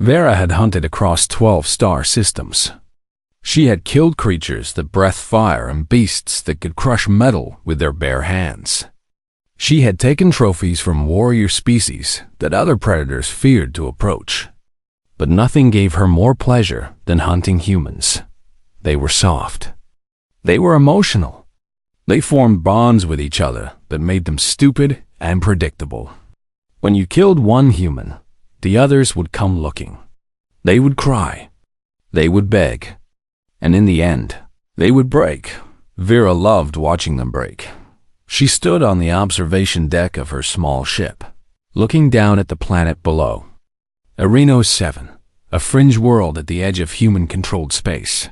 Vera had hunted across 12 star systems. She had killed creatures that breathed fire and beasts that could crush metal with their bare hands. She had taken trophies from warrior species that other predators feared to approach. But nothing gave her more pleasure than hunting humans. They were soft. They were emotional. They formed bonds with each other that made them stupid and predictable. When you killed one human, the others would come looking. They would cry. They would beg. And in the end, they would break. Vera loved watching them break. She stood on the observation deck of her small ship, looking down at the planet below. Areno 7, a fringe world at the edge of human-controlled space.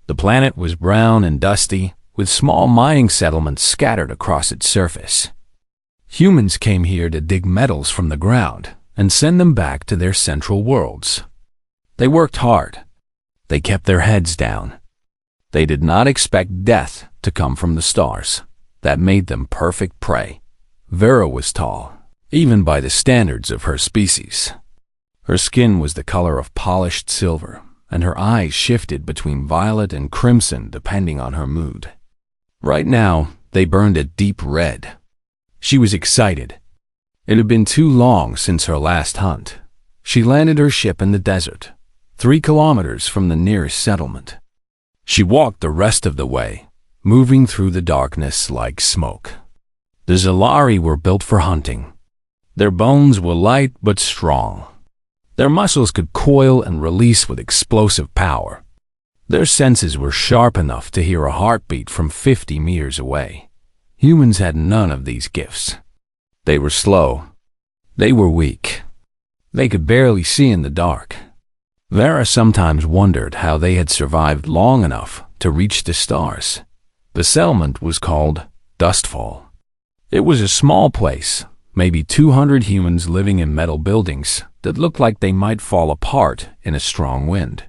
The planet was brown and dusty, with small mining settlements scattered across its surface. Humans came here to dig metals from the ground and send them back to their central worlds. They worked hard. They kept their heads down. They did not expect death to come from the stars. That made them perfect prey. Vera was tall, even by the standards of her species. Her skin was the color of polished silver, and her eyes shifted between violet and crimson depending on her mood. Right now, they burned a deep red. She was excited. It had been too long since her last hunt. She landed her ship in the desert, 3 kilometers from the nearest settlement. She walked the rest of the way, moving through the darkness like smoke. The Zalari were built for hunting. Their bones were light but strong. Their muscles could coil and release with explosive power. Their senses were sharp enough to hear a heartbeat from 50 meters away. Humans had none of these gifts. They were slow. They were weak. They could barely see in the dark. Vera sometimes wondered how they had survived long enough to reach the stars. The settlement was called Dustfall. It was a small place, maybe 200 humans living in metal buildings that looked like they might fall apart in a strong wind.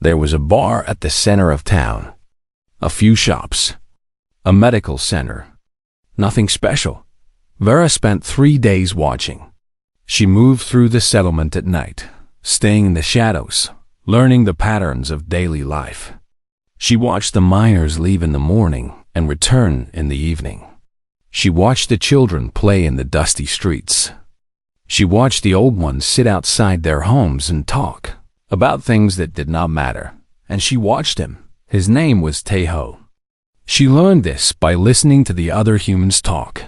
There was a bar at the center of town, a few shops, a medical center. Nothing special. Vera spent 3 days watching. She moved through the settlement at night, staying in the shadows, learning the patterns of daily life. She watched the miners leave in the morning and return in the evening. She watched the children play in the dusty streets. She watched the old ones sit outside their homes and talk about things that did not matter. And she watched him. His name was Tejo. She learned this by listening to the other humans talk.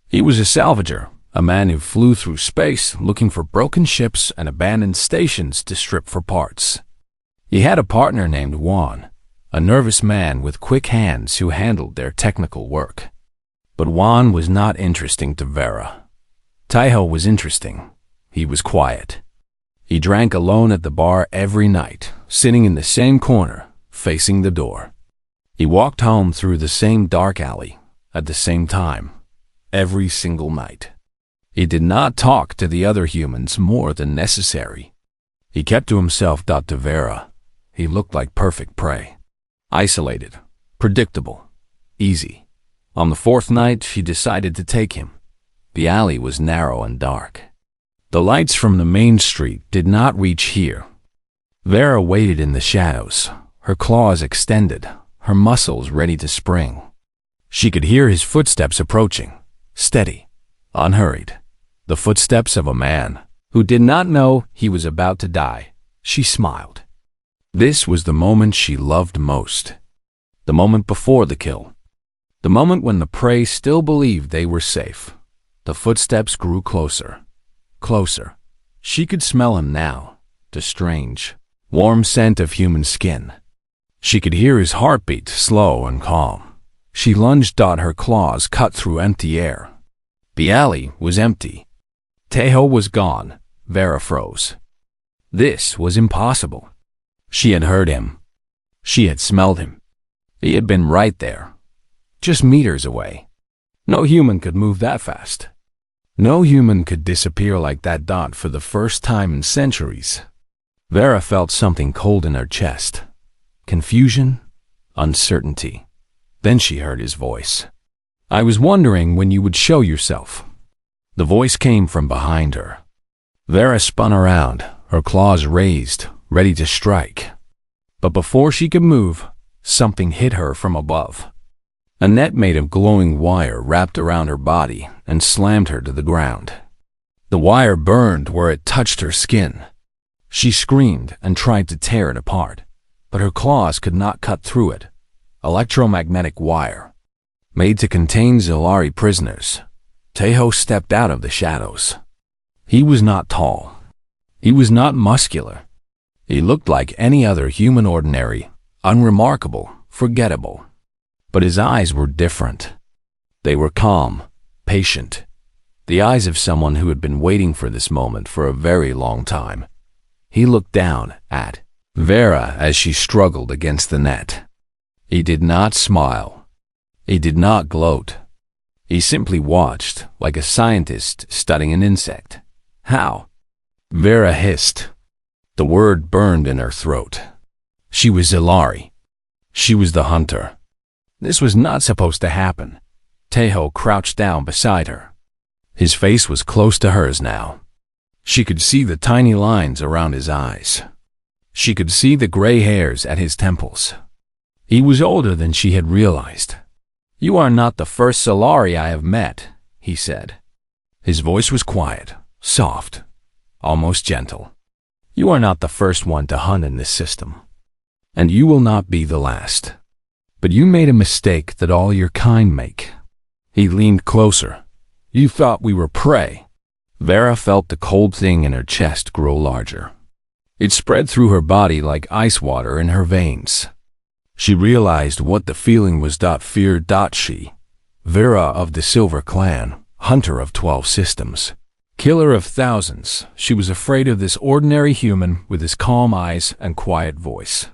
He was a salvager, a man who flew through space looking for broken ships and abandoned stations to strip for parts. He had a partner named Juan, a nervous man with quick hands who handled their technical work. But Juan was not interesting to Vera. Tejo was interesting. He was quiet. He drank alone at the bar every night, sitting in the same corner, facing the door. He walked home through the same dark alley, at the same time, every single night. He did not talk to the other humans more than necessary. He kept to himself. To Vera, he looked like perfect prey. Isolated, predictable, easy. On the 4th night, she decided to take him. The alley was narrow and dark. The lights from the main street did not reach here. Vera waited in the shadows, her claws extended, her muscles ready to spring. She could hear his footsteps approaching, steady, unhurried. The footsteps of a man who did not know he was about to die. She smiled. This was the moment she loved most. The moment before the kill. The moment when the prey still believed they were safe. The footsteps grew closer. Closer. She could smell him now, the strange, warm scent of human skin. She could hear his heartbeat, slow and calm. She lunged. Her claws cut through empty air. The alley was empty. Tejo was gone. Vera froze. This was impossible. She had heard him. She had smelled him. He had been right there, just meters away. No human could move that fast. No human could disappear like that. For the first time in centuries, Vera felt something cold in her chest. Confusion, uncertainty. Then she heard his voice. "I was wondering when you would show yourself." The voice came from behind her. Vera spun around, her claws raised, ready to strike. But before she could move, something hit her from above. A net made of glowing wire wrapped around her body and slammed her to the ground. The wire burned where it touched her skin. She screamed and tried to tear it apart, but her claws could not cut through it. Electromagnetic wire. Made to contain Zilari prisoners, Tejo stepped out of the shadows. He was not tall. He was not muscular. He looked like any other human, ordinary, unremarkable, forgettable. But his eyes were different. They were calm, patient. The eyes of someone who had been waiting for this moment for a very long time. He looked down at Vera as she struggled against the net. He did not smile. He did not gloat. He simply watched, like a scientist studying an insect. How? Vera hissed. The word burned in her throat. She was Zilari. She was the hunter. This was not supposed to happen. Tejo crouched down beside her. His face was close to hers now. She could see the tiny lines around his eyes. She could see the gray hairs at his temples. He was older than she had realized. "You are not the first Zilari I have met," he said. His voice was quiet, soft, almost gentle. "You are not the first one to hunt in this system, and you will not be the last. But you made a mistake that all your kind make." He leaned closer. "You thought we were prey." Vera felt the cold thing in her chest grow larger. It spread through her body like ice water in her veins. She realized what the feeling was. Fear. She, Vera of the Silver Clan, hunter of 12 systems, killer of thousands, she was afraid of this ordinary human with his calm eyes and quiet voice.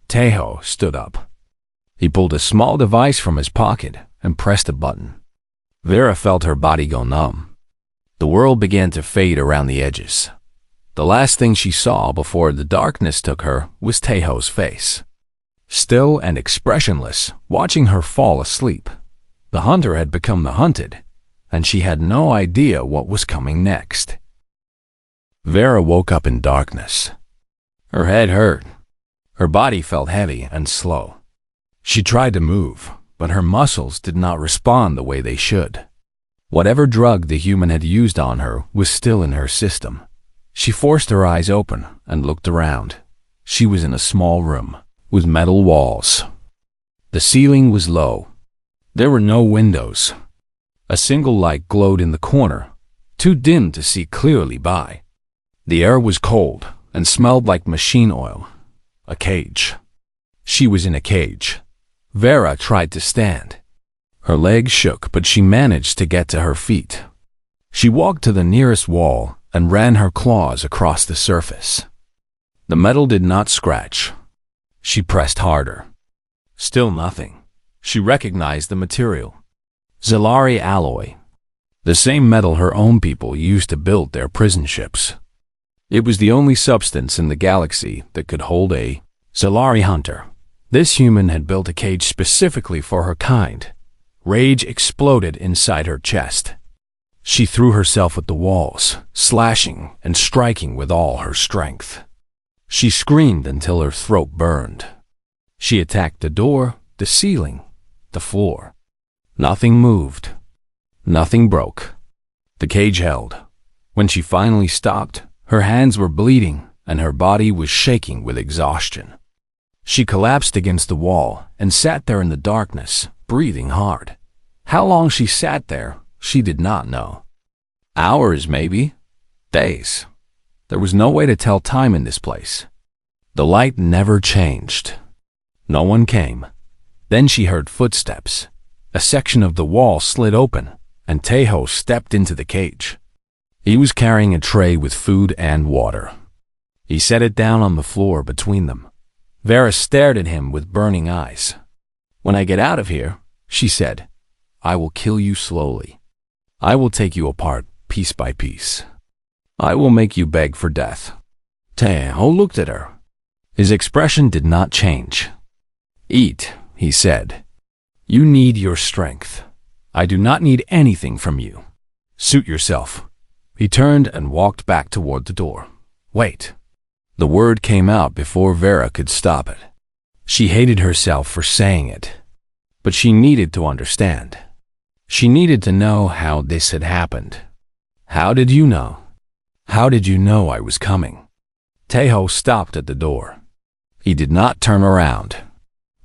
Tejo stood up. He pulled a small device from his pocket and pressed a button. Vera felt her body go numb. The world began to fade around the edges. The last thing she saw before the darkness took her was Tejo's face. Still and expressionless, watching her fall asleep. The hunter had become the hunted, and she had no idea what was coming next. Vera woke up in darkness. Her head hurt. Her body felt heavy and slow. She tried to move, but her muscles did not respond the way they should. Whatever drug the human had used on her was still in her system. She forced her eyes open and looked around. She was in a small room with metal walls. The ceiling was low. There were no windows. A single light glowed in the corner, too dim to see clearly by. The air was cold and smelled like machine oil. A cage. She was in a cage. Vera tried to stand. Her legs shook, but she managed to get to her feet. She walked to the nearest wall and ran her claws across the surface. The metal did not scratch. She pressed harder. Still nothing. She recognized the material. Zilari alloy. The same metal her own people used to build their prison ships. It was the only substance in the galaxy that could hold a Zilari hunter. This human had built a cage specifically for her kind. Rage exploded inside her chest. She threw herself at the walls, slashing and striking with all her strength. She screamed until her throat burned. She attacked the door, the ceiling, the floor. Nothing moved. Nothing broke. The cage held. When she finally stopped, her hands were bleeding and her body was shaking with exhaustion. She collapsed against the wall and sat there in the darkness, breathing hard. How long she sat there, she did not know. Hours, maybe. Days. There was no way to tell time in this place. The light never changed. No one came. Then she heard footsteps. A section of the wall slid open, and Tejo stepped into the cage. He was carrying a tray with food and water. He set it down on the floor between them. Vera stared at him with burning eyes. "When I get out of here," she said, "I will kill you slowly. I will take you apart, piece by piece. I will make you beg for death." Tejo looked at her. His expression did not change. "Eat," he said. "You need your strength. I do not need anything from you. Suit yourself." He turned and walked back toward the door. "Wait," The word came out before Vera could stop it. She hated herself for saying it, but she needed to understand. She needed to know how this had happened. How did you know? How did you know I was coming? Tejo stopped at the door. He did not turn around.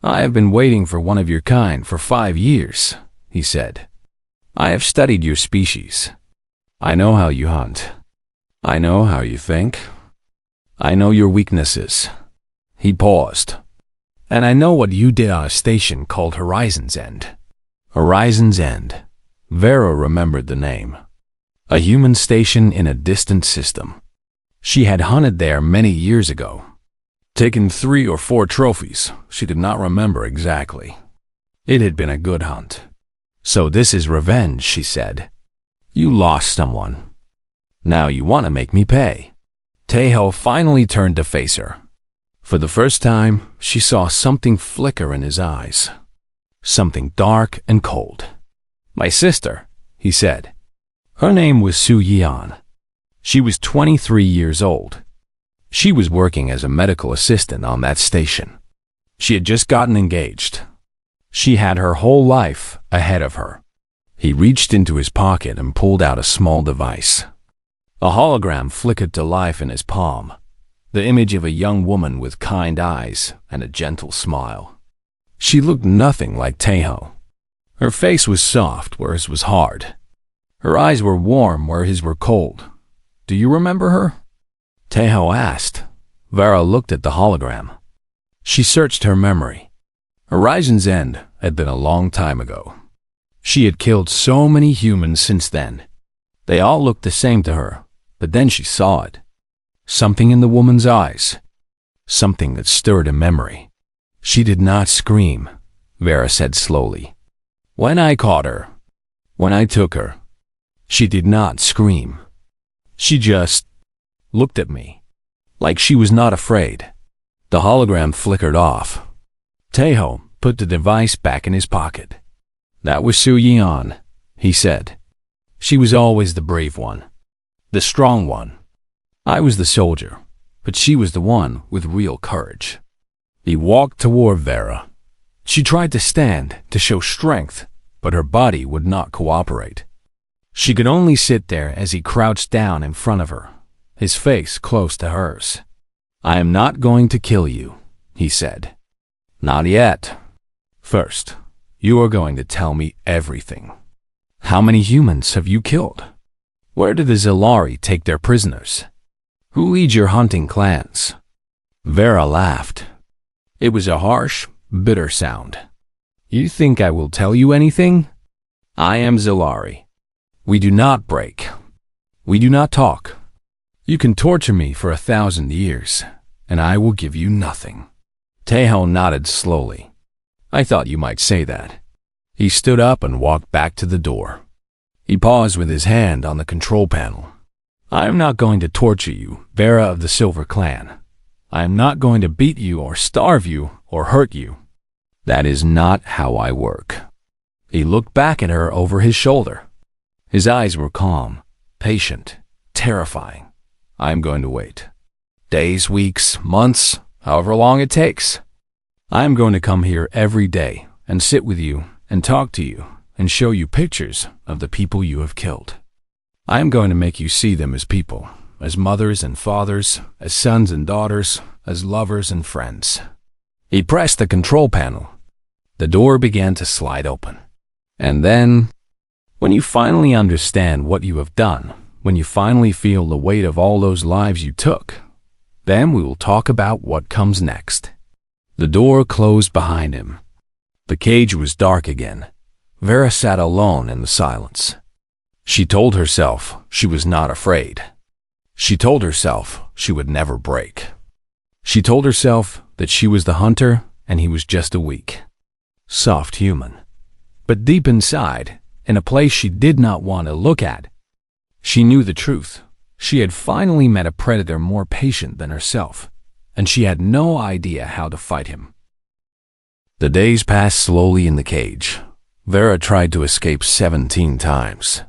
I have been waiting for one of your kind for 5 years, he said. I have studied your species. I know how you hunt. I know how you think. I know your weaknesses. He paused. And I know what you did on a station called Horizon's End. Horizon's End. Vera remembered the name. A human station in a distant system. She had hunted there many years ago. Taken 3 or 4 trophies, she did not remember exactly. It had been a good hunt. So this is revenge, she said. You lost someone. Now you want to make me pay. Tejo finally turned to face her. For the first time, she saw something flicker in his eyes. Something dark and cold. My sister, he said. Her name was Su Yian. She was 23 years old. She was working as a medical assistant on that station. She had just gotten engaged. She had her whole life ahead of her. He reached into his pocket and pulled out a small device. A hologram flickered to life in his palm, the image of a young woman with kind eyes and a gentle smile. She looked nothing like Tejo. Her face was soft where his was hard. Her eyes were warm where his were cold. Do you remember her? Tejo asked. Vera looked at the hologram. She searched her memory. Horizon's End had been a long time ago. She had killed so many humans since then. They all looked the same to her, but then she saw it. Something in the woman's eyes. Something that stirred a memory. She did not scream, Vera said slowly. When I caught her, when I took her, she did not scream. She just looked at me, like she was not afraid. The hologram flickered off. Tejo put the device back in his pocket. That was Su Yian, he said. She was always the brave one, the strong one. I was the soldier, but she was the one with real courage. He walked toward Vera. She tried to stand to show strength, but her body would not cooperate. She could only sit there as he crouched down in front of her, his face close to hers. I am not going to kill you, he said. Not yet. First, you are going to tell me everything. How many humans have you killed? Where did the Zilari take their prisoners? Who leads your hunting clans? Vera laughed. It was a harsh, bitter sound. You think I will tell you anything? I am Zilari. We do not break. We do not talk. You can torture me for 1,000 years, and I will give you nothing. Tejo nodded slowly. I thought you might say that. He stood up and walked back to the door. He paused with his hand on the control panel. I am not going to torture you, Vera of the Silver Clan. I am not going to beat you or starve you or hurt you. That is not how I work. He looked back at her over his shoulder. His eyes were calm, patient, terrifying. I am going to wait. Days, weeks, months, however long it takes. I am going to come here every day and sit with you and talk to you and show you pictures of the people you have killed. I am going to make you see them as people, as mothers and fathers, as sons and daughters, as lovers and friends. He pressed the control panel. The door began to slide open. And then, when you finally understand what you have done, when you finally feel the weight of all those lives you took, then we will talk about what comes next. The door closed behind him. The cage was dark again. Vera sat alone in the silence. She told herself she was not afraid. She told herself she would never break. She told herself that she was the hunter and he was just a weak, soft human. But deep inside, in a place she did not want to look at, she knew the truth. She had finally met a predator more patient than herself, and she had no idea how to fight him. The days passed slowly in the cage. Vera tried to escape 17 times.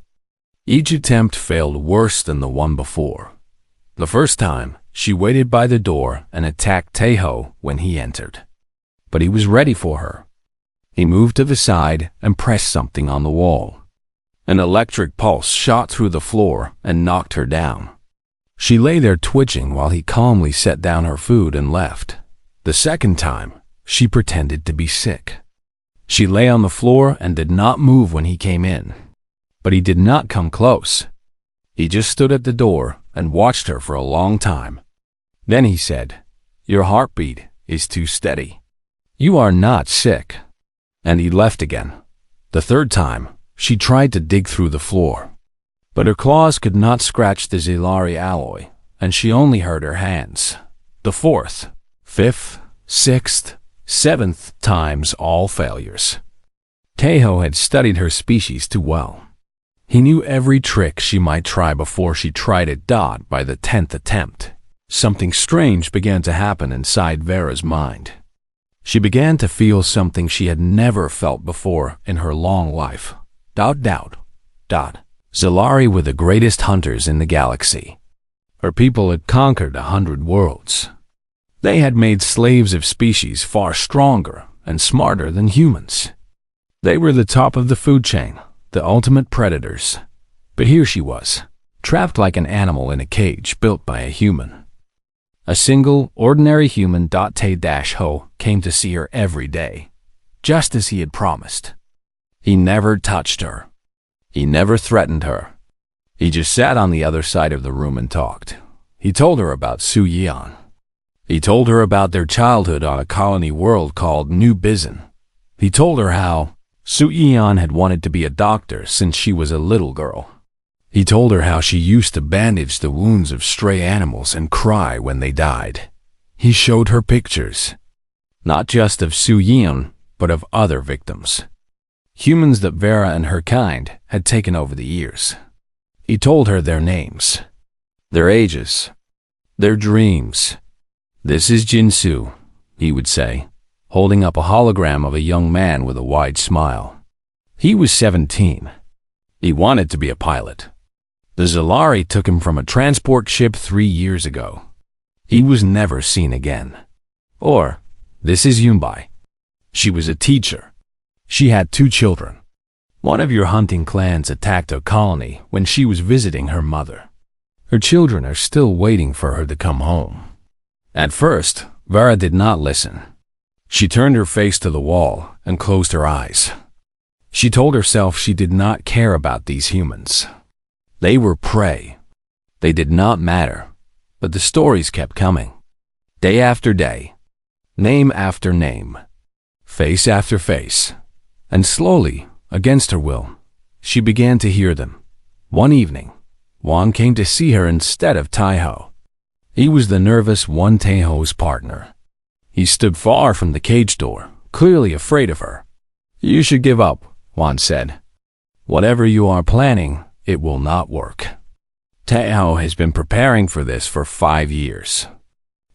Each attempt failed worse than the one before. The first time, She waited by the door and attacked Taeho when he entered. But he was ready for her. He moved to the side and pressed something on the wall. An electric pulse shot through the floor and knocked her down. She lay there twitching while he calmly set down her food and left. The second time, she pretended to be sick. She lay on the floor and did not move when he came in. But he did not come close. He just stood at the door and watched her for a long time. Then he said, "Your heartbeat is too steady. You are not sick." And he left again. The third time, she tried to dig through the floor. But her claws could not scratch the Zilari alloy, and she only hurt her hands. The fourth, fifth, sixth, seventh times all failures. Taeho had studied her species too well. He knew every trick she might try before she tried it. By the 10th attempt, something strange began to happen inside Vera's mind. She began to feel something she had never felt before in her long life. Zilari were the greatest hunters in the galaxy. Her people had conquered 100 worlds. They had made slaves of species far stronger and smarter than humans. They were the top of the food chain, the ultimate predators. But here she was, trapped like an animal in a cage built by a human. A single, ordinary human, Tae-Ho, came to see her every day, just as he had promised. He never touched her. He never threatened her. He just sat on the other side of the room and talked. He told her about Su Yeon. He told her about their childhood on a colony world called New Bizin. He told her how Su Yeon had wanted to be a doctor since she was a little girl. He told her how she used to bandage the wounds of stray animals and cry when they died. He showed her pictures, not just of Su Yeon, but of other victims. Humans that Vera and her kind had taken over the years. He told her their names, their ages, their dreams. "This is Jinsu," he would say, holding up a hologram of a young man with a wide smile. He was 17. He wanted to be a pilot. The Zilari took him from a transport ship 3 years ago. He was never seen again. Or, "This is Yunbai. She was a teacher. She had 2 children. One of your hunting clans attacked a colony when she was visiting her mother. Her children are still waiting for her to come home." At first, Vera did not listen. She turned her face to the wall and closed her eyes. She told herself she did not care about these humans. They were prey. They did not matter. But the stories kept coming. Day after day. Name after name. Face after face. And slowly, against her will, she began to hear them. One evening, Juan came to see her instead of Taeho. He was the nervous one, Taeho's partner. He stood far from the cage door, clearly afraid of her. "You should give up," Juan said. "Whatever you are planning, it will not work. Taeho has been preparing for this for 5 years.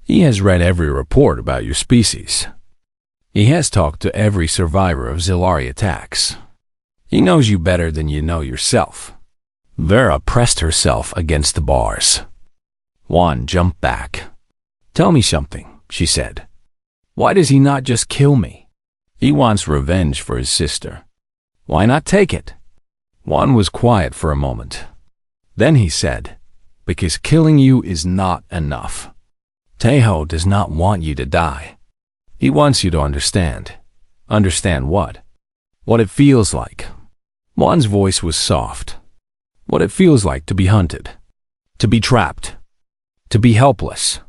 He has read every report about your species. He has talked to every survivor of Zilari attacks. He knows you better than you know yourself." Vera pressed herself against the bars. Juan jumped back. "Tell me something," she said. "Why does he not just kill me? He wants revenge for his sister. Why not take it?" Juan was quiet for a moment. Then he said, "Because killing you is not enough. Taeho does not want you to die. He wants you to understand." "Understand what?" "What it feels like." Juan's voice was soft. "What it feels like to be hunted, to be trapped, to be helpless.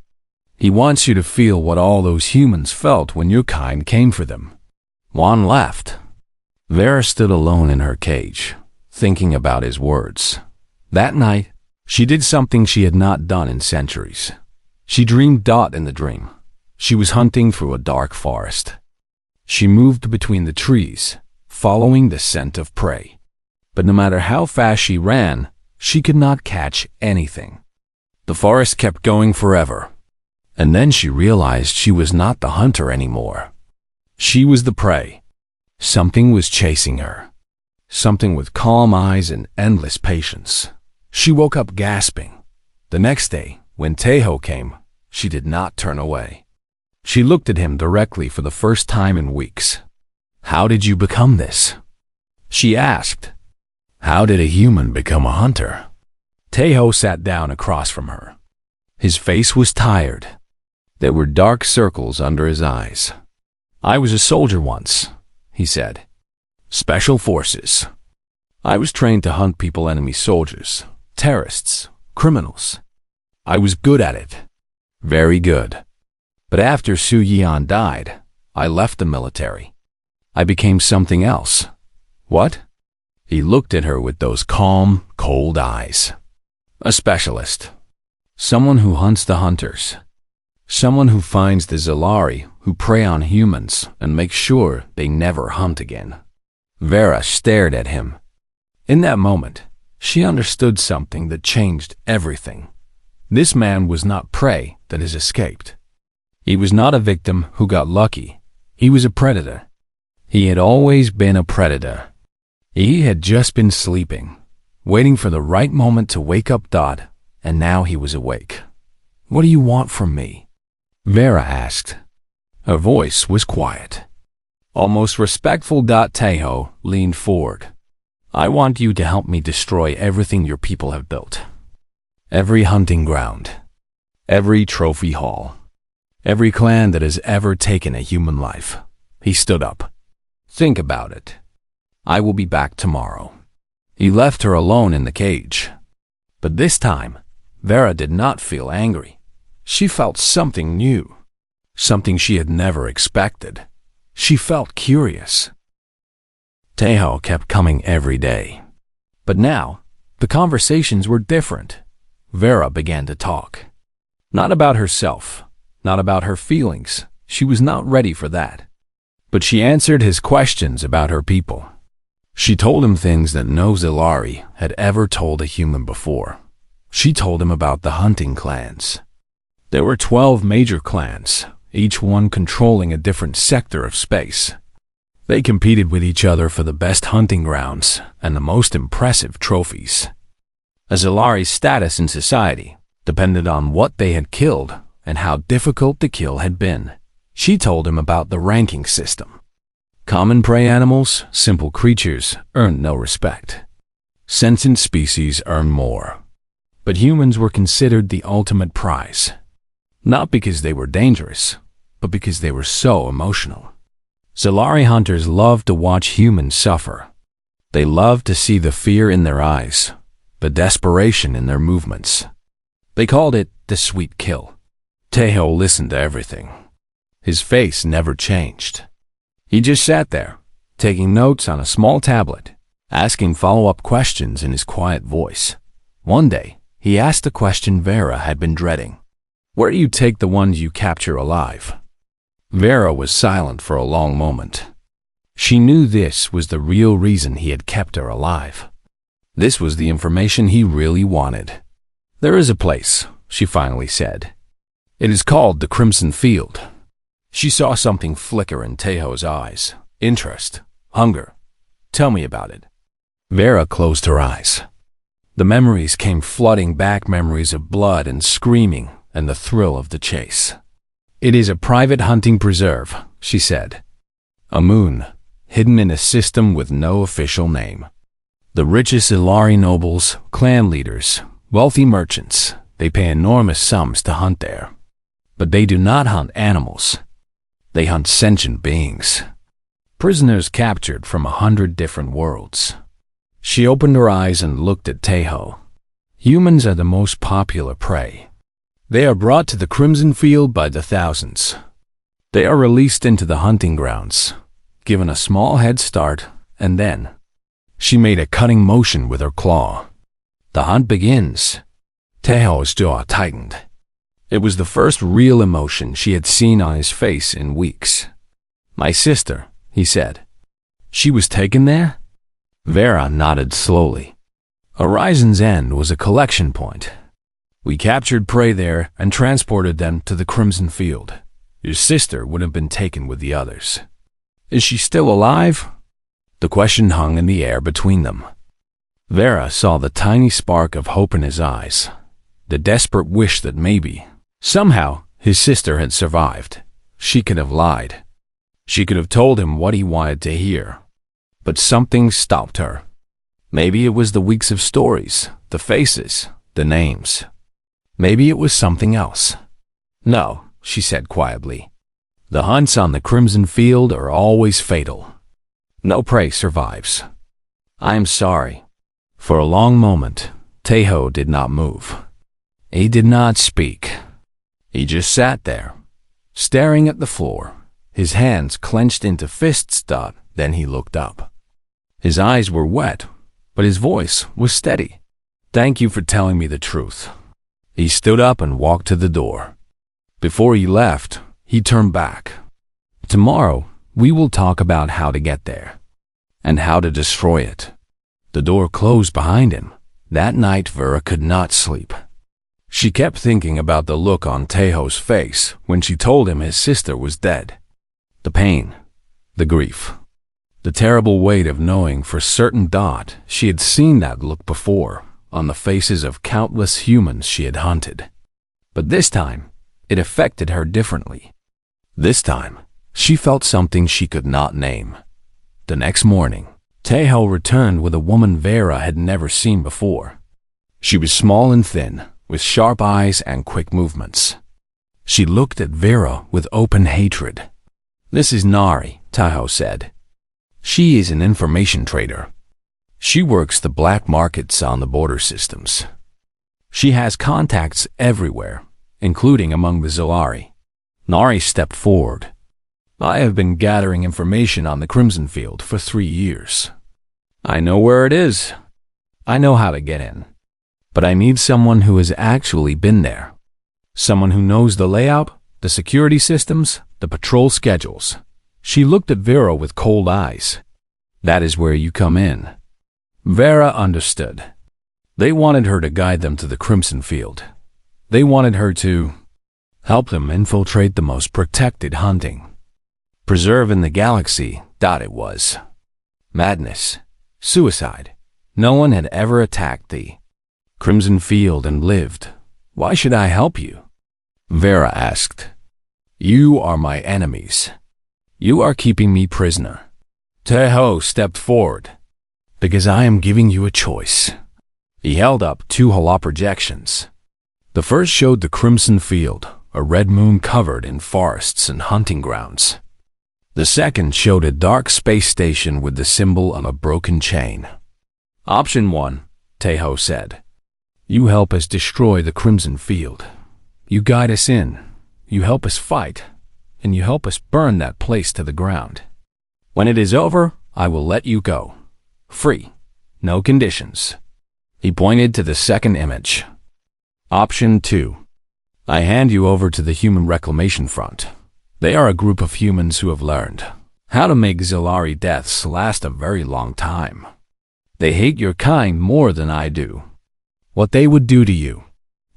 He wants you to feel what all those humans felt when your kind came for them." Juan laughed. Vera stood alone in her cage, thinking about his words. That night, she did something she had not done in centuries. She dreamed in the dream. She was hunting through a dark forest. She moved between the trees, following the scent of prey. But no matter how fast she ran, she could not catch anything. The forest kept going forever. And then she realized she was not the hunter anymore. She was the prey. Something was chasing her. Something with calm eyes and endless patience. She woke up gasping. The next day, when Taeho came, She did not turn away. She looked at him directly for the first time in weeks. "How did you become this?" she asked. "How did a human become a hunter?" Taeho sat down across from her. His face was tired. There were dark circles under his eyes. "I was a soldier once," he said. "Special forces. I was trained to hunt people, enemy soldiers, terrorists, criminals. I was good at it. Very good. But after Su Yian died, I left the military. I became something else." "What?" He looked at her with those calm, cold eyes. "A specialist. Someone who hunts the hunters. Someone who finds the Zalari who prey on humans and makes sure they never hunt again." Vera stared at him. In that moment, she understood something that changed everything. This man was not prey that has escaped. He was not a victim who got lucky. He was a predator. He had always been a predator. He had just been sleeping, waiting for the right moment to wake up, and now he was awake. "What do you want from me?" Vera asked. Her voice was quiet, almost respectful. Taeho leaned forward. "I want you to help me destroy everything your people have built. Every hunting ground, every trophy hall, every clan that has ever taken a human life." He stood up. "Think about it. I will be back tomorrow." He left her alone in the cage. But this time, Vera did not feel angry. She felt something new, something she had never expected. She felt curious. Taeho kept coming every day. But now, the conversations were different. Vera began to talk. Not about herself, not about her feelings. She was not ready for that. But she answered his questions about her people. She told him things that no Zalari had ever told a human before. She told him about the hunting clans. There were 12 major clans, each one controlling a different sector of space. They competed with each other for the best hunting grounds and the most impressive trophies. A Zalari's status in society depended on what they had killed and how difficult the kill had been. She told him about the ranking system. Common prey animals, simple creatures, earned no respect. Sentient species earned more. But humans were considered the ultimate prize. Not because they were dangerous, but because they were so emotional. Zalari hunters loved to watch humans suffer. They loved to see the fear in their eyes, the desperation in their movements. They called it the sweet kill. Taeho listened to everything. His face never changed. He just sat there, taking notes on a small tablet, asking follow-up questions in his quiet voice. One day, he asked a question Vera had been dreading. "Where do you take the ones you capture alive?" Vera was silent for a long moment. She knew this was the real reason he had kept her alive. This was the information he really wanted. "There is a place," she finally said. "It is called the Crimson Field." She saw something flicker in Taeho's eyes. Interest, hunger. "Tell me about it." Vera closed her eyes. The memories came flooding back, memories of blood and screaming and the thrill of the chase. "It is a private hunting preserve," she said. "A moon, hidden in a system with no official name. The richest Zalari nobles, clan leaders, wealthy merchants, they pay enormous sums to hunt there. But they do not hunt animals. They hunt sentient beings. Prisoners captured from 100 different worlds." She opened her eyes and looked at Taeho. Humans are the most popular prey. They are brought to the Crimson Field by the thousands. They are released into the hunting grounds, given a small head start, and then she made a cutting motion with her claw. The hunt begins. Taeho's jaw tightened. It was the first real emotion she had seen on his face in weeks. "My sister," he said. "She was taken there?" Vera nodded slowly. Horizon's End was a collection point. "We captured prey there and transported them to the Crimson Field. Your sister would have been taken with the others." "Is she still alive?" The question hung in the air between them. Vera saw the tiny spark of hope in his eyes, the desperate wish that maybe, Somehow, his sister had survived. She could have lied. She could have told him what he wanted to hear. But something stopped her. Maybe it was the weeks of stories, the faces, the names. Maybe it was something else. No, she said quietly. The hunts on the Crimson Field are always fatal. No prey survives. I am sorry. For a long moment, Tejo did not move. He did not speak. He just sat there, staring at the floor, his hands clenched into fists. Then he looked up. His eyes were wet, but his voice was steady. Thank you for telling me the truth. He stood up and walked to the door. Before he left, he turned back. Tomorrow, we will talk about how to get there, and how to destroy it. The door closed behind him. That night, Vera could not sleep. She kept thinking about the look on Tejo's face when she told him his sister was dead. The pain, the grief, the terrible weight of knowing for certain she had seen that look before on the faces of countless humans she had hunted. But this time, it affected her differently. This time, she felt something she could not name. The next morning, Tejo returned with a woman Vera had never seen before. She was small and thin, with sharp eyes and quick movements. She looked at Vera with open hatred. This is Nari, Tejo said. She is an information trader. She works the black markets on the border systems. She has contacts everywhere, including among the Zolari. Nari stepped forward. I have been gathering information on the Crimson Field for 3 years. I know where it is. I know how to get in. But I need someone who has actually been there. Someone who knows the layout, the security systems, the patrol schedules. She looked at Vera with cold eyes. That is where you come in. Vera understood. They wanted her to guide them to the Crimson Field. They wanted her to help them infiltrate the most protected hunting. Preserve in the galaxy, it was. Madness. Suicide. No one had ever attacked the Crimson Field and lived. Why should I help you? Vera asked. You are my enemies. You are keeping me prisoner. Tejo stepped forward. Because I am giving you a choice. He held up 2 holographics. The first showed the Crimson Field, a red moon covered in forests and hunting grounds. The second showed a dark space station with the symbol of a broken chain. Option 1, Tejo said. You help us destroy the Crimson Field. You guide us in, you help us fight, and you help us burn that place to the ground. When it is over, I will let you go. Free. No conditions. He pointed to the second image. Option 2. I hand you over to the Human Reclamation Front. They are a group of humans who have learned how to make Zolari deaths last a very long time. They hate your kind more than I do. What they would do to you.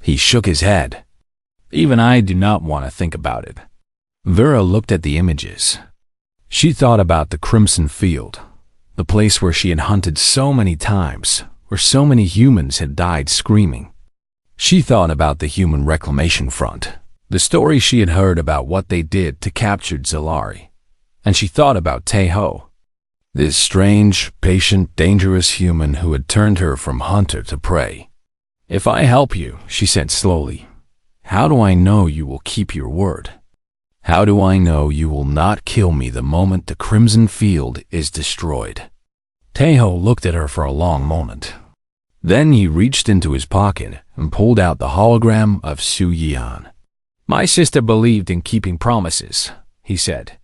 He shook his head. Even I do not want to think about it. Vera looked at the images. She thought about the Crimson Field, the place where she had hunted so many times, where so many humans had died screaming. She thought about the Human Reclamation Front, the story she had heard about what they did to capture Zolari. And she thought about Tejo, this strange, patient, dangerous human who had turned her from hunter to prey. If I help you, she said slowly, how do I know you will keep your word? How do I know you will not kill me the moment the Crimson Field is destroyed? Tejo looked at her for a long moment. Then he reached into his pocket and pulled out the hologram of Su Yian. My sister believed in keeping promises, he said.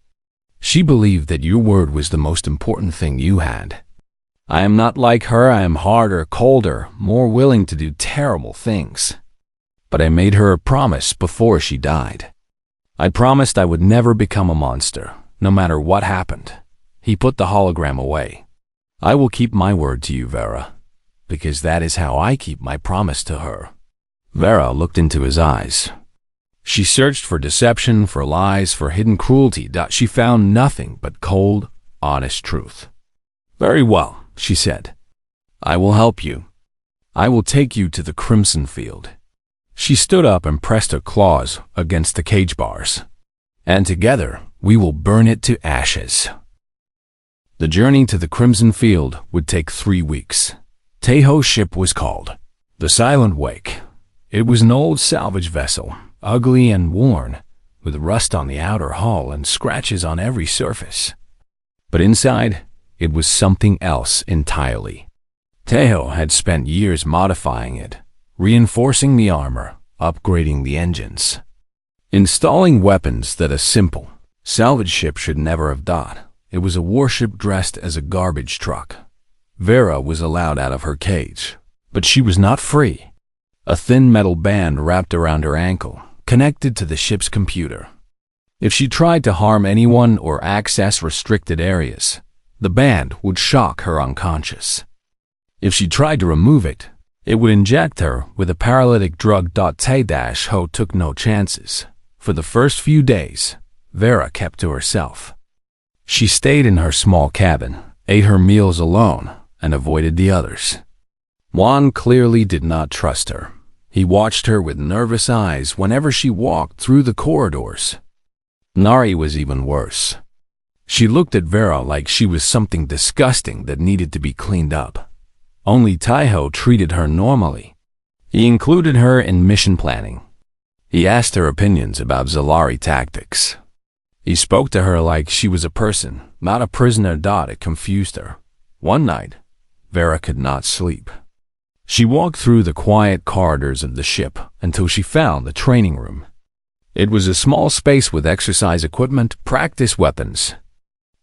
She believed that your word was the most important thing you had. I am not like her. I am harder, colder, more willing to do terrible things. But I made her a promise before she died. I promised I would never become a monster, no matter what happened. He put the hologram away. I will keep my word to you, Vera, because that is how I keep my promise to her. Vera looked into his eyes. She searched for deception, for lies, for hidden cruelty. She found nothing but cold, honest truth. Very well, she said. I will help you. I will take you to the Crimson Field. She stood up and pressed her claws against the cage bars. "And together, we will burn it to ashes." The journey to the Crimson Field would take 3 weeks. Taeho's ship was called the Silent Wake. It was an old salvage vessel, ugly and worn, with rust on the outer hull and scratches on every surface. But inside, it was something else entirely. Taeho had spent years modifying it, reinforcing the armor, upgrading the engines, installing weapons that a simple salvage ship should never have done. It was a warship dressed as a garbage truck. Vera was allowed out of her cage, but she was not free. A thin metal band wrapped around her ankle, connected to the ship's computer. If she tried to harm anyone or access restricted areas, the band would shock her unconscious. If she tried to remove it, it would inject her with a paralytic drug. Tae-ho took no chances. For the first few days, Vera kept to herself. She stayed in her small cabin, ate her meals alone, and avoided the others. Juan clearly did not trust her. He watched her with nervous eyes whenever she walked through the corridors. Nari was even worse. She looked at Vera like she was something disgusting that needed to be cleaned up. Only Taeho treated her normally. He included her in mission planning. He asked her opinions about Zalari tactics. He spoke to her like she was a person, not a prisoner. It confused her. One night, Vera could not sleep. She walked through the quiet corridors of the ship until she found the training room. It was a small space with exercise equipment, practice weapons,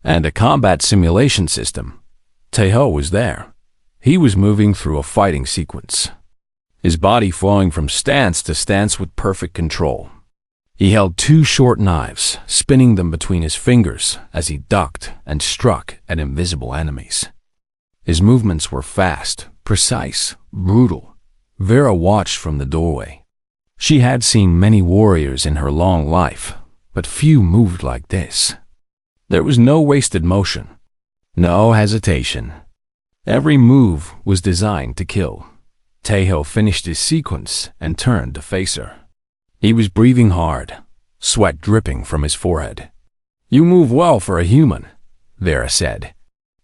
and a combat simulation system. Taeho was there. He was moving through a fighting sequence, his body flowing from stance to stance with perfect control. He held 2 short knives, spinning them between his fingers as he ducked and struck at invisible enemies. His movements were fast, precise, brutal. Vera watched from the doorway. She had seen many warriors in her long life, but few moved like this. There was no wasted motion, no hesitation. Every move was designed to kill. Taeho finished his sequence and turned to face her. He was breathing hard, sweat dripping from his forehead. "You move well for a human," Vera said.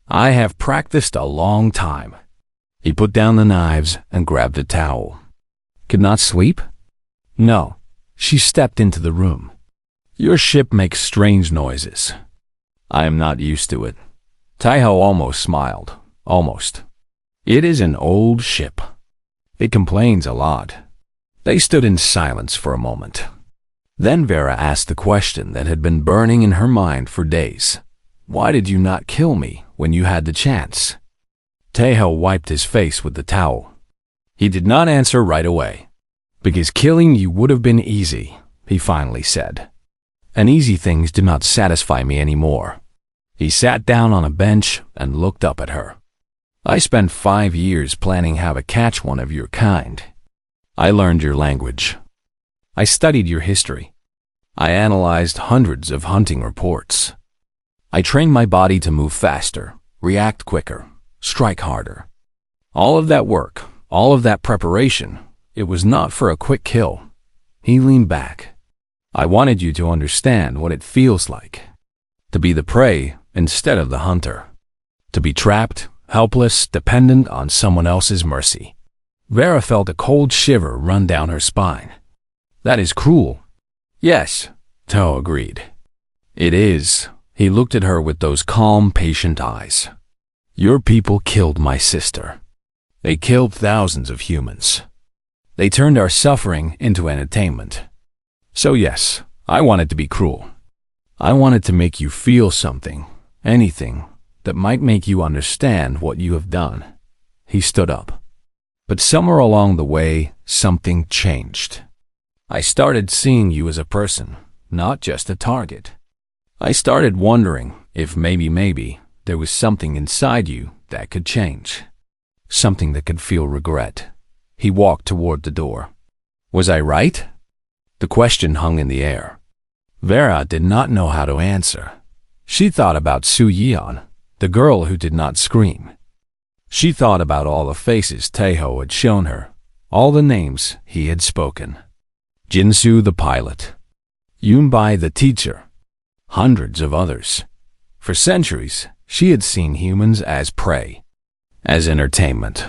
"I have practiced a long time." He put down the knives and grabbed a towel. "Could not sleep?" "No." She stepped into the room. "Your ship makes strange noises." "I am not used to it." Taeho almost smiled. Almost. "It is an old ship. It complains a lot." They stood in silence for a moment. Then Vera asked the question that had been burning in her mind for days. "Why did you not kill me when you had the chance?" Taeho wiped his face with the towel. He did not answer right away. "Because killing you would have been easy," he finally said. "And easy things do not satisfy me anymore." He sat down on a bench and looked up at her. "I spent 5 years planning how to catch one of your kind. I learned your language. I studied your history. I analyzed hundreds of hunting reports. I trained my body to move faster, react quicker, strike harder. All of that work, all of that preparation, it was not for a quick kill." He leaned back. "I wanted you to understand what it feels like. To be the prey instead of the hunter. To be trapped, helpless, dependent on someone else's mercy." Vera felt a cold shiver run down her spine. "That is cruel." "Yes," Taeho agreed. "It is." He looked at her with those calm, patient eyes. "Your people killed my sister. They killed thousands of humans. They turned our suffering into entertainment. So yes, I wanted to be cruel. I wanted to make you feel something, anything, that might make you understand what you have done." He stood up. "But somewhere along the way, something changed. I started seeing you as a person, not just a target. I started wondering if maybe there was something inside you that could change. Something that could feel regret." He walked toward the door. "Was I right?" The question hung in the air. Vera did not know how to answer. She thought about Su Yeon, the girl who did not scream. She thought about all the faces Taeho had shown her, all the names he had spoken. Jinsu the pilot, Yunbai the teacher, hundreds of others. For centuries, she had seen humans as prey, as entertainment,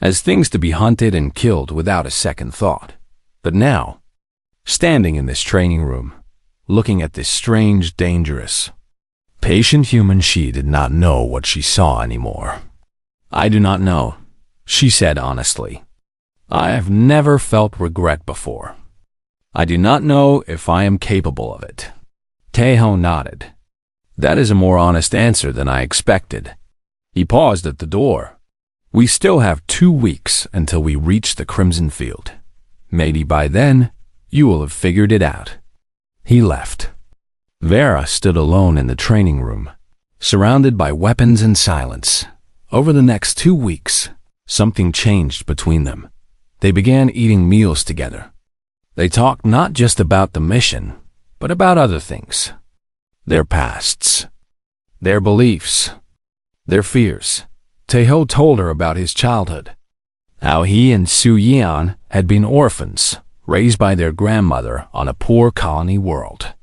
as things to be hunted and killed without a second thought. But now, standing in this training room, looking at this strange, dangerous, patient human, she did not know what she saw anymore. I do not know, she said honestly. I have never felt regret before. I do not know if I am capable of it. Taeho nodded. That is a more honest answer than I expected. He paused at the door. We still have 2 weeks until we reach the Crimson Field. Maybe by then, you will have figured it out. He left. Vera stood alone in the training room, surrounded by weapons and silence. Over the next 2 weeks, something changed between them. They began eating meals together. They talked not just about the mission, but about other things. Their pasts, their beliefs, their fears. Taeho told her about his childhood, how he and Su Yeon had been orphans, raised by their grandmother on a poor colony world.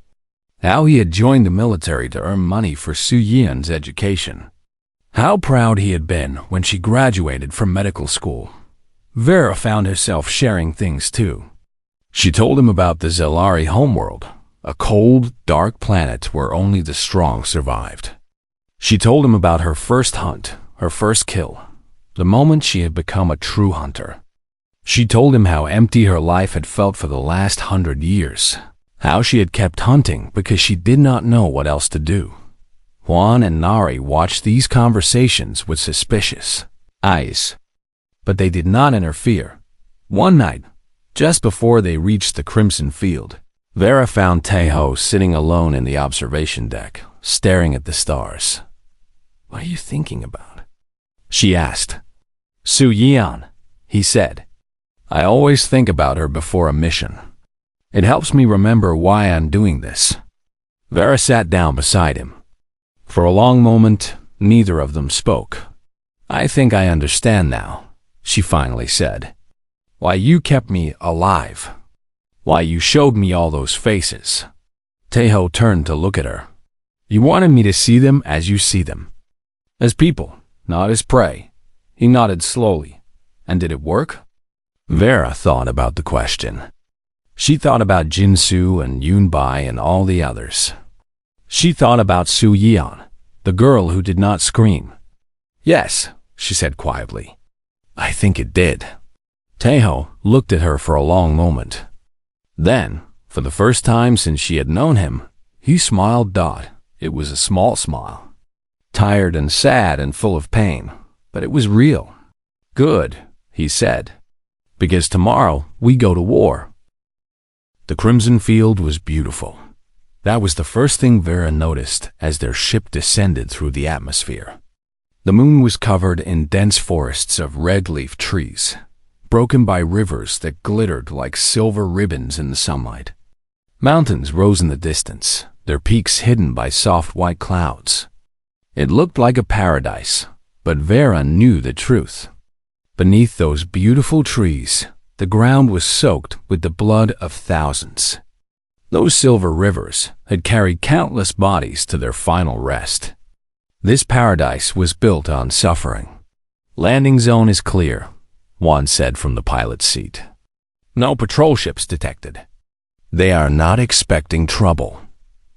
How he had joined the military to earn money for Su Yeon's education. How proud he had been when she graduated from medical school. Vera found herself sharing things too. She told him about the Zelari homeworld, a cold, dark planet where only the strong survived. She told him about her first hunt, her first kill, the moment she had become a true hunter. She told him how empty her life had felt for the last 100 years, how she had kept hunting because she did not know what else to do. Juan and Nari watched these conversations with suspicious eyes, but they did not interfere. One night, just before they reached the Crimson Field, Vera found Taeho sitting alone in the observation deck, staring at the stars. What are you thinking about? She asked. Su Yeon, he said. I always think about her before a mission. It helps me remember why I'm doing this. Vera sat down beside him. For a long moment, neither of them spoke. I think I understand now, she finally said. Why you kept me alive. Why you showed me all those faces. Taeho turned to look at her. You wanted me to see them as you see them. As people, not as prey. He nodded slowly. And did it work? Vera thought about the question. She thought about Jinsu and Yunbai and all the others. She thought about Su Yeon, the girl who did not scream. Yes, she said quietly. I think it did. Taeho looked at her for a long moment. Then, for the first time since she had known him, he smiled. It was a small smile. Tired and sad and full of pain, but it was real. Good, he said. Because tomorrow we go to war. The Crimson Field was beautiful. That was the first thing Vera noticed as their ship descended through the atmosphere. The moon was covered in dense forests of red-leaf trees, broken by rivers that glittered like silver ribbons in the sunlight. Mountains rose in the distance, their peaks hidden by soft white clouds. It looked like a paradise, but Vera knew the truth. Beneath those beautiful trees, the ground was soaked with the blood of thousands. Those silver rivers had carried countless bodies to their final rest. This paradise was built on suffering. Landing zone is clear, Juan said from the pilot's seat. No patrol ships detected. They are not expecting trouble.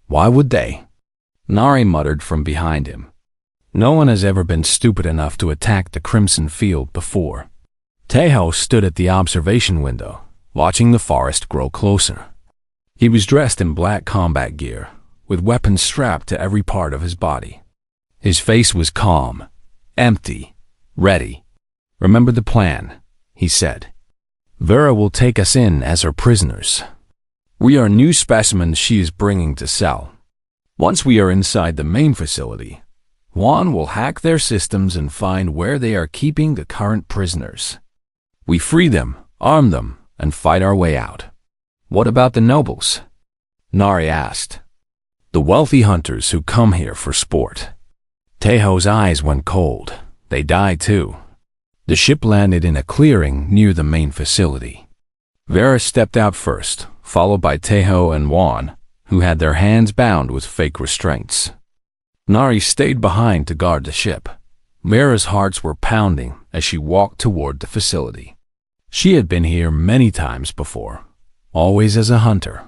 Why would they? Nari muttered from behind him. No one has ever been stupid enough to attack the Crimson Field before. Taeho stood at the observation window, watching the forest grow closer. He was dressed in black combat gear, with weapons strapped to every part of his body. His face was calm, empty, ready. Remember the plan, he said. Vera will take us in as her prisoners. We are new specimens she is bringing to sell. Once we are inside the main facility, Juan will hack their systems and find where they are keeping the current prisoners. We free them, arm them, and fight our way out. What about the nobles? Nari asked. The wealthy hunters who come here for sport. Taeho's eyes went cold. They died too. The ship landed in a clearing near the main facility. Vera stepped out first, followed by Tejo and Juan, who had their hands bound with fake restraints. Nari stayed behind to guard the ship. Vera's hearts were pounding as she walked toward the facility. She had been here many times before, always as a hunter,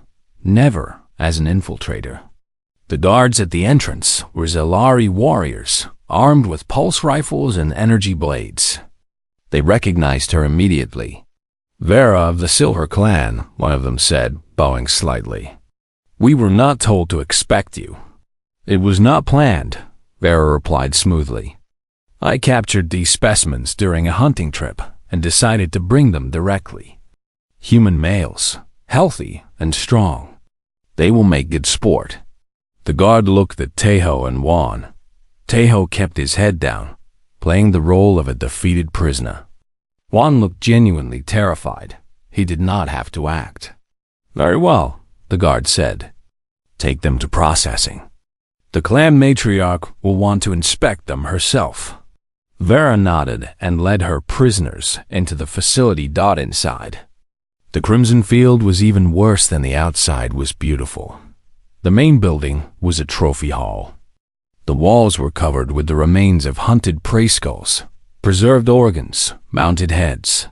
never as an infiltrator. The guards at the entrance were Zelari warriors, armed with pulse rifles and energy blades. They recognized her immediately. "Vera of the Silver Clan," one of them said, bowing slightly. "We were not told to expect you." "It was not planned," Vera replied smoothly. "I captured these specimens during a hunting trip and decided to bring them directly. Human males, healthy and strong. They will make good sport." The guard looked at Tejo and Juan. Tejo kept his head down, playing the role of a defeated prisoner. Juan looked genuinely terrified. He did not have to act. "Very well," the guard said. "Take them to processing. The clan matriarch will want to inspect them herself." Vera nodded and led her prisoners into the facility. Inside. The Crimson Field was even worse than the outside was beautiful. The main building was a trophy hall. The walls were covered with the remains of hunted prey skulls, preserved organs, mounted heads.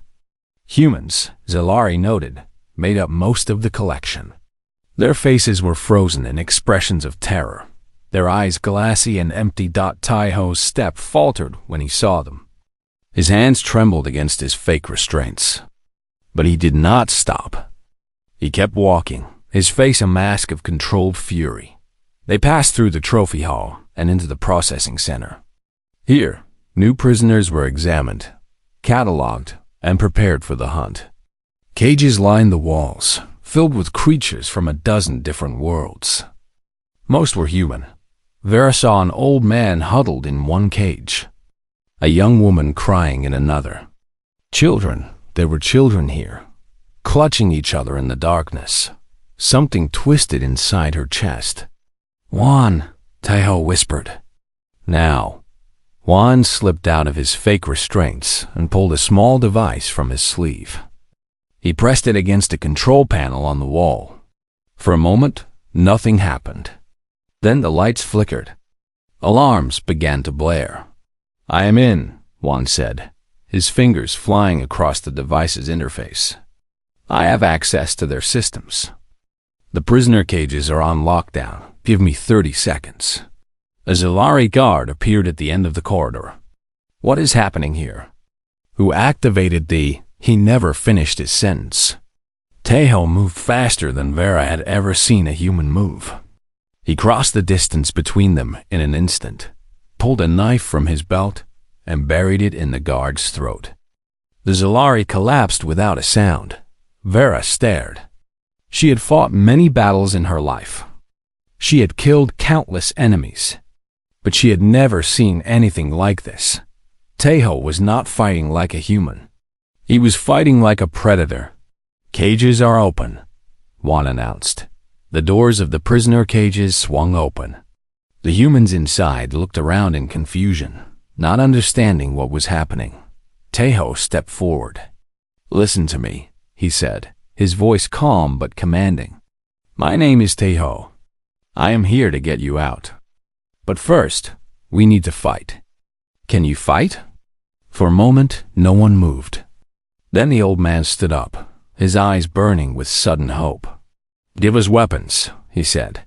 Humans, Zelari noted, made up most of the collection. Their faces were frozen in expressions of terror, their eyes glassy and empty. Tejo's step faltered when he saw them. His hands trembled against his fake restraints. But he did not stop. He kept walking, his face a mask of controlled fury. They passed through the trophy hall and into the processing center. Here, new prisoners were examined, cataloged, and prepared for the hunt. Cages lined the walls, filled with creatures from a dozen different worlds. Most were human. Vera saw an old man huddled in one cage, a young woman crying in another. Children, there were children here, clutching each other in the darkness. Something twisted inside her chest. "Juan," Tejo whispered. "Now." Juan slipped out of his fake restraints and pulled a small device from his sleeve. He pressed it against a control panel on the wall. For a moment, nothing happened. Then the lights flickered. Alarms began to blare. "I am in," Juan said, his fingers flying across the device's interface. "I have access to their systems. The prisoner cages are on lockdown. Give me 30 seconds. A Zelari guard appeared at the end of the corridor. "What is happening here?" "Who activated the—" He never finished his sentence. Tejo moved faster than Vera had ever seen a human move. He crossed the distance between them in an instant, pulled a knife from his belt, and buried it in the guard's throat. The Zelari collapsed without a sound. Vera stared. She had fought many battles in her life. She had killed countless enemies, but she had never seen anything like this. Tejo was not fighting like a human. He was fighting like a predator. "Cages are open," Juan announced. The doors of the prisoner cages swung open. The humans inside looked around in confusion, not understanding what was happening. Tejo stepped forward. "Listen to me," he said, his voice calm but commanding. "My name is Tejo. I am here to get you out. But first, we need to fight." "Can you fight?" For a moment, no one moved. Then the old man stood up, his eyes burning with sudden hope. "Give us weapons," he said,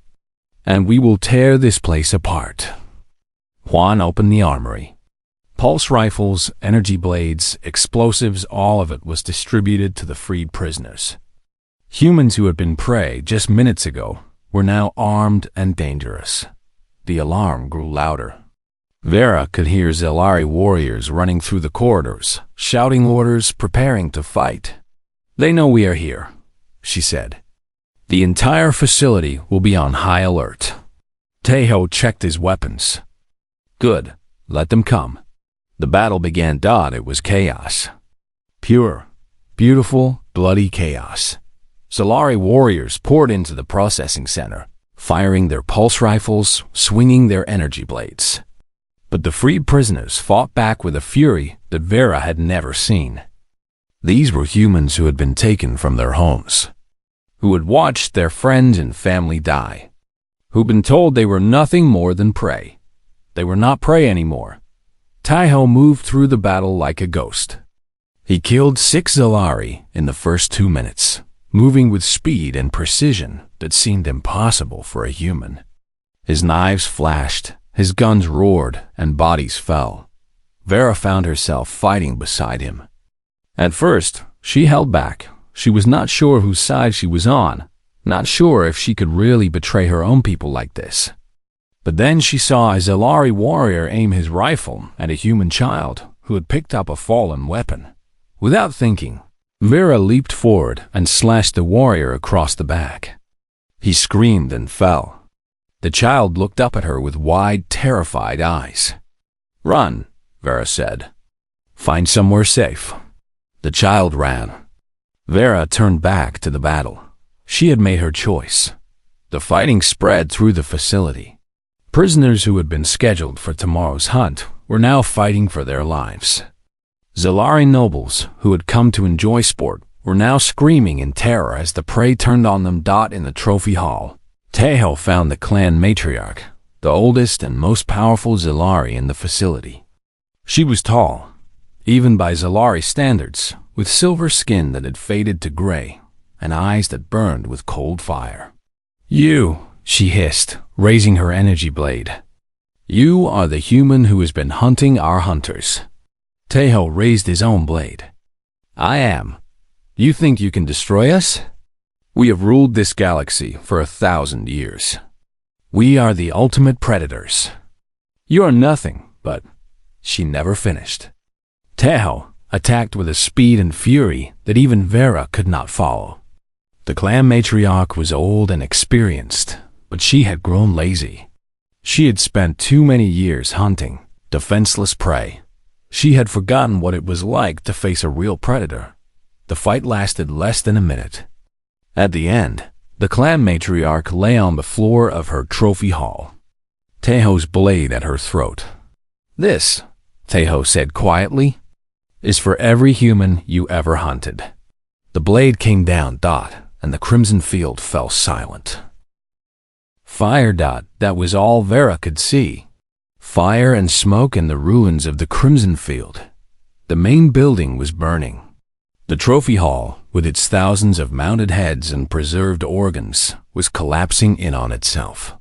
"and we will tear this place apart." Juan opened the armory. Pulse rifles, energy blades, explosives, all of it was distributed to the freed prisoners. Humans who had been prey just minutes ago were now armed and dangerous. The alarm grew louder. Vera could hear Zelari warriors running through the corridors, shouting orders, preparing to fight. "They know we are here," she said. "The entire facility will be on high alert." Tejo checked his weapons. "Good, let them come." The battle began. It was chaos. Pure, beautiful, bloody chaos. Zelari warriors poured into the processing center, firing their pulse rifles, swinging their energy blades. But the freed prisoners fought back with a fury that Vera had never seen. These were humans who had been taken from their homes, who had watched their friends and family die, who'd been told they were nothing more than prey. They were not prey anymore. Taiho moved through the battle like a ghost. He killed 6 Zalari in the first 2 minutes, moving with speed and precision that seemed impossible for a human. His knives flashed, his guns roared, and bodies fell. Vera found herself fighting beside him. At first, she held back. She was not sure whose side she was on, not sure if she could really betray her own people like this. But then she saw a Zalari warrior aim his rifle at a human child who had picked up a fallen weapon. Without thinking, Vera leaped forward and slashed the warrior across the back. He screamed and fell. The child looked up at her with wide, terrified eyes. "Run," Vera said. "Find somewhere safe." The child ran. Vera turned back to the battle. She had made her choice. The fighting spread through the facility. Prisoners who had been scheduled for tomorrow's hunt were now fighting for their lives. Zalari nobles who had come to enjoy sport were now screaming in terror as the prey turned on them. In the trophy hall, Taiho found the clan matriarch, the oldest and most powerful Zalari in the facility. She was tall, even by Zalari standards, with silver skin that had faded to gray and eyes that burned with cold fire. "You," she hissed, raising her energy blade. "You are the human who has been hunting our hunters." Taiho raised his own blade. "I am. You think you can destroy us? We have ruled this galaxy for 1,000 years. We are the ultimate predators. You are nothing, but—" She never finished. Taiho attacked with a speed and fury that even Vera could not follow. The clan matriarch was old and experienced, but she had grown lazy. She had spent too many years hunting defenseless prey. She had forgotten what it was like to face a real predator. The fight lasted less than a minute. At the end, the clan matriarch lay on the floor of her trophy hall, Taiho's blade at her throat. "This," Taiho said quietly, "is for every human you ever hunted." The blade came down, and the crimson field fell silent. Fire. That was all Vera could see. Fire and smoke in the ruins of the crimson field. The main building was burning. The trophy hall, with its thousands of mounted heads and preserved organs, was collapsing in on itself.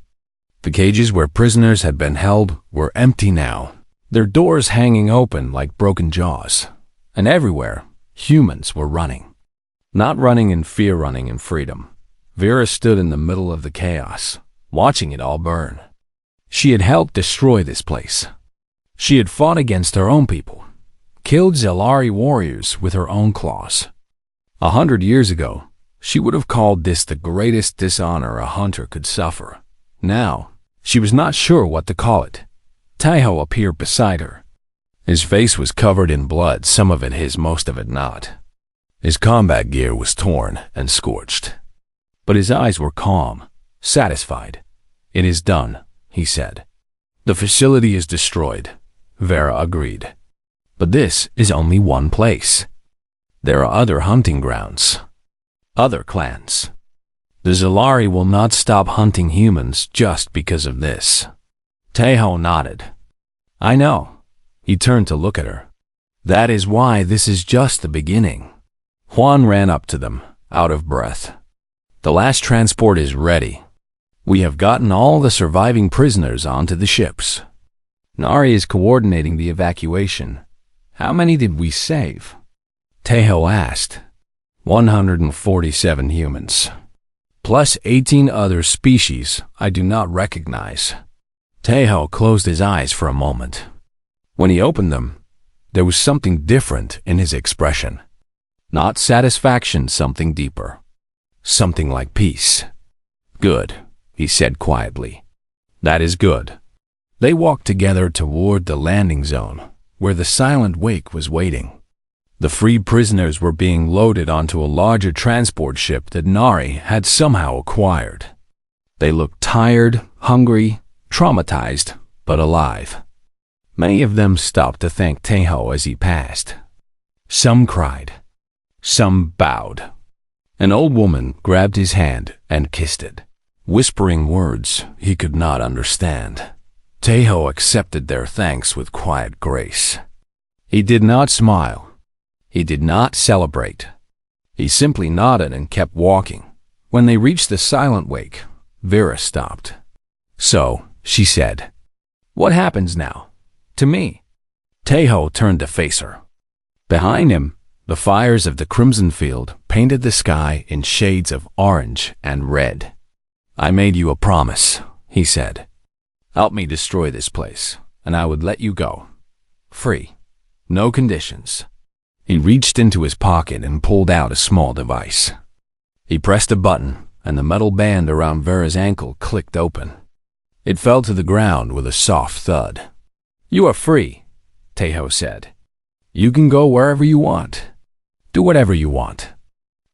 The cages where prisoners had been held were empty now, their doors hanging open like broken jaws. And everywhere, humans were running. Not running in fear, running in freedom. Vera stood in the middle of the chaos, watching it all burn. She had helped destroy this place. She had fought against her own people, killed Zalari warriors with her own claws. 100 years ago, she would have called this the greatest dishonor a hunter could suffer. Now, she was not sure what to call it. Taiho appeared beside her. His face was covered in blood, some of it his, most of it not. His combat gear was torn and scorched. But his eyes were calm, satisfied. "It is done," he said. "The facility is destroyed," Vera agreed. "But this is only one place. There are other hunting grounds, other clans. The Zalari will not stop hunting humans just because of this." Taiho nodded. "I know." He turned to look at her. "That is why this is just the beginning." Juan ran up to them, out of breath. "The last transport is ready. We have gotten all the surviving prisoners onto the ships. Nari is coordinating the evacuation. How many did we save?" Taiho asked. 147 humans, plus 18 other species I do not recognize." Taiho closed his eyes for a moment. When he opened them, there was something different in his expression. Not satisfaction, something deeper. Something like peace. "Good," he said quietly. "That is good." They walked together toward the landing zone, where the silent wake was waiting. The freed prisoners were being loaded onto a larger transport ship that Nari had somehow acquired. They looked tired, hungry, traumatized, but alive. Many of them stopped to thank Taiho as he passed. Some cried. Some bowed. An old woman grabbed his hand and kissed it, whispering words he could not understand. Taeho accepted their thanks with quiet grace. He did not smile. He did not celebrate. He simply nodded and kept walking. When they reached the silent wake, Vera stopped. "So," she said, "what happens now? To me?" Taeho turned to face her. Behind him, the fires of the crimson field painted the sky in shades of orange and red. "I made you a promise," he said. "Help me destroy this place, and I would let you go. Free. No conditions." He reached into his pocket and pulled out a small device. He pressed a button, and the metal band around Vera's ankle clicked open. It fell to the ground with a soft thud. "You are free," Taeho said. "You can go wherever you want. Do whatever you want.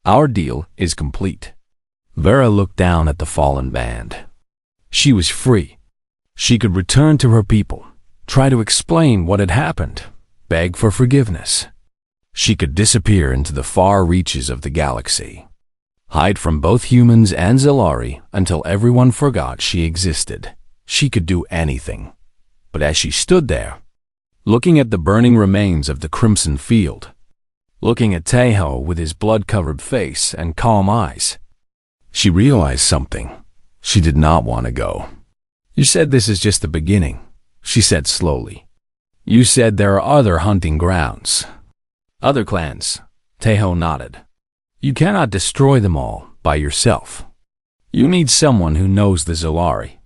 Our deal is complete." Vera looked down at the fallen band. She was free. She could return to her people, try to explain what had happened, beg for forgiveness. She could disappear into the far reaches of the galaxy, hide from both humans and Zalari until everyone forgot she existed. She could do anything. But as she stood there, looking at the burning remains of the crimson field, looking at Taeho with his blood-covered face and calm eyes, she realized something. She did not want to go. "You said this is just the beginning," she said slowly. "You said there are other hunting grounds. Other clans." Taeho nodded. "You cannot destroy them all by yourself. You need someone who knows the Zalari,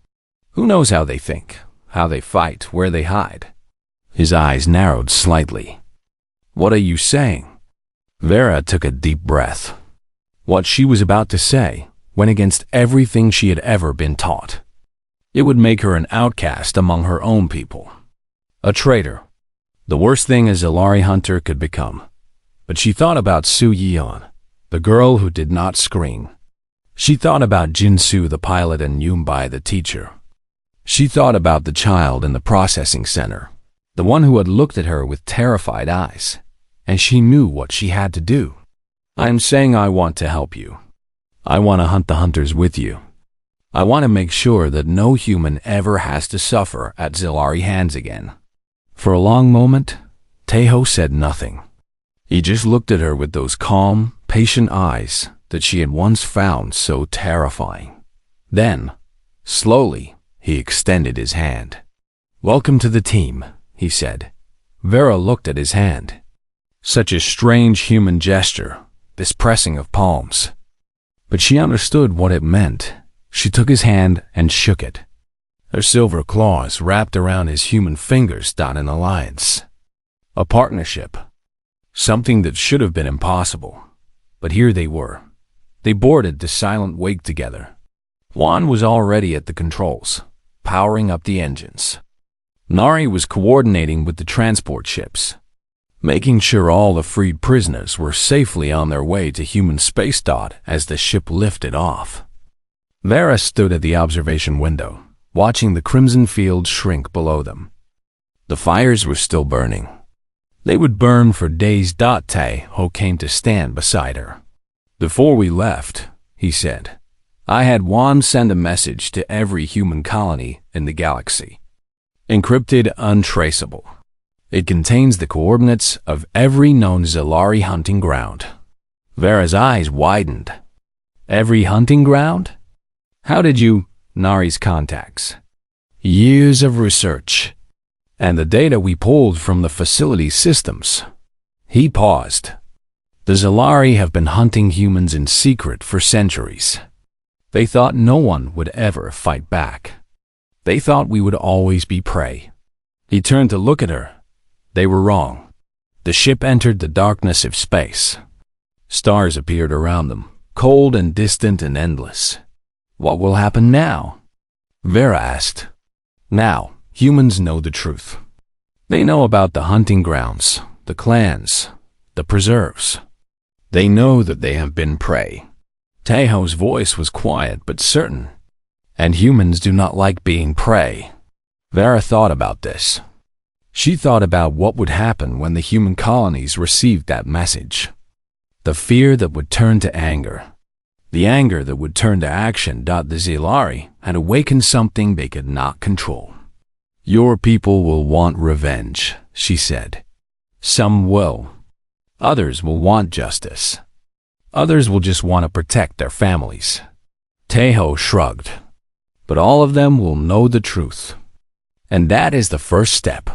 who knows how they think, how they fight, where they hide." His eyes narrowed slightly. "What are you saying?" Vera took a deep breath. What she was about to say went against everything she had ever been taught. It would make her an outcast among her own people. A traitor. The worst thing a Zalari hunter could become. But she thought about Su Yeon, the girl who did not scream. She thought about Jinsu the pilot and Yumbai the teacher. She thought about the child in the processing center, the one who had looked at her with terrified eyes, and she knew what she had to do. "I am saying I want to help you. I want to hunt the hunters with you. I want to make sure that no human ever has to suffer at Zalari hands again." For a long moment, Taeho said nothing. He just looked at her with those calm, patient eyes that she had once found so terrifying. Then, slowly, he extended his hand. "Welcome to the team," he said. Vera looked at his hand. Such a strange human gesture, this pressing of palms. But she understood what it meant. She took his hand and shook it. Her silver claws wrapped around his human fingers dot an alliance. A partnership. Something that should have been impossible. But here they were. They boarded the silent wake together. Juan was already at the controls, powering up the engines. Nari was coordinating with the transport ships, making sure all the freed prisoners were safely on their way to human space dot as the ship lifted off. Vera stood at the observation window, watching the crimson field shrink below them. The fires were still burning. They would burn for days. Taeho came to stand beside her. "Before we left," he said, "I had Juan send a message to every human colony in the galaxy. Encrypted, untraceable. It contains the coordinates of every known Zalari hunting ground." Vera's eyes widened. "Every hunting ground? How did you—" "Nari's contacts. Years of research. And the data we pulled from the facility systems." He paused. "The Zalari have been hunting humans in secret for centuries. They thought no one would ever fight back. They thought we would always be prey." He turned to look at her. They were wrong. The ship entered the darkness of space. Stars appeared around them, cold and distant and endless. "What will happen now?" Vera asked. "Now, humans know the truth. They know about the hunting grounds, the clans, the preserves. They know that they have been prey." Taeho's voice was quiet but certain. "And humans do not like being prey." Vera thought about this. She thought about what would happen when the human colonies received that message. The fear that would turn to anger. The anger that would turn to action. The Zilari had awakened something they could not control. Your people will want revenge, she said. Some will. Others will want justice. Others will just want to protect their families. Tejo shrugged. But all of them will know the truth. And that is the first step.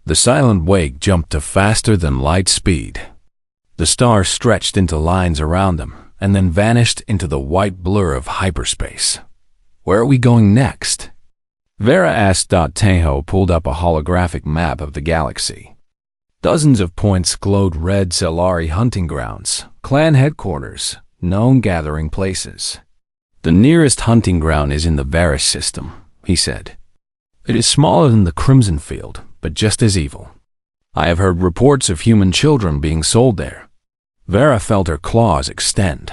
The silent wake jumped to faster than light speed. The stars stretched into lines around them and then vanished into the white blur of hyperspace. Where are we going next? Vera asked. Tejo pulled up a holographic map of the galaxy. Dozens of points glowed red. Zilari hunting grounds, clan headquarters, known gathering places. The nearest hunting ground is in the Varus system, he said. It is smaller than the Crimson Field, but just as evil. I have heard reports of human children being sold there. Vera felt her claws extend.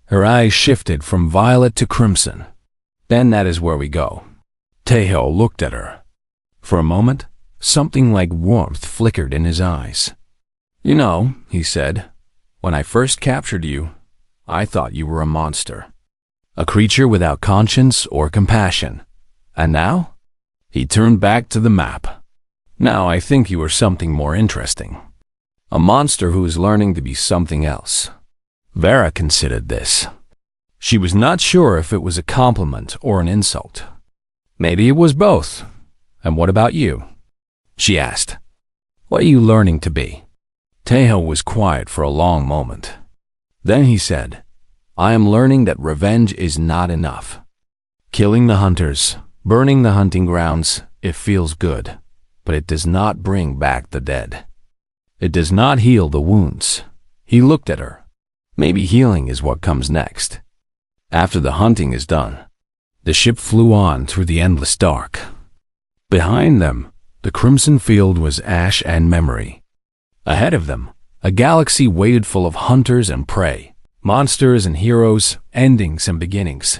Her eyes shifted from violet to crimson. Then that is where we go. Tejo looked at her. For a moment, something like warmth flickered in his eyes. You know, he said, when I first captured you, I thought you were a monster. A creature without conscience or compassion. And now? He turned back to the map. Now I think you are something more interesting. A monster who is learning to be something else. Vera considered this. She was not sure if it was a compliment or an insult. Maybe it was both. And what about you? She asked. What are you learning to be? Tejo was quiet for a long moment. Then he said, I am learning that revenge is not enough. Killing the hunters, burning the hunting grounds, it feels good, but it does not bring back the dead. It does not heal the wounds. He looked at her. Maybe healing is what comes next. After the hunting is done, the ship flew on through the endless dark. Behind them, the crimson field was ash and memory. Ahead of them, a galaxy waited full of hunters and prey, monsters and heroes, endings and beginnings.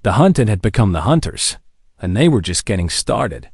The hunted had become the hunters, and they were just getting started.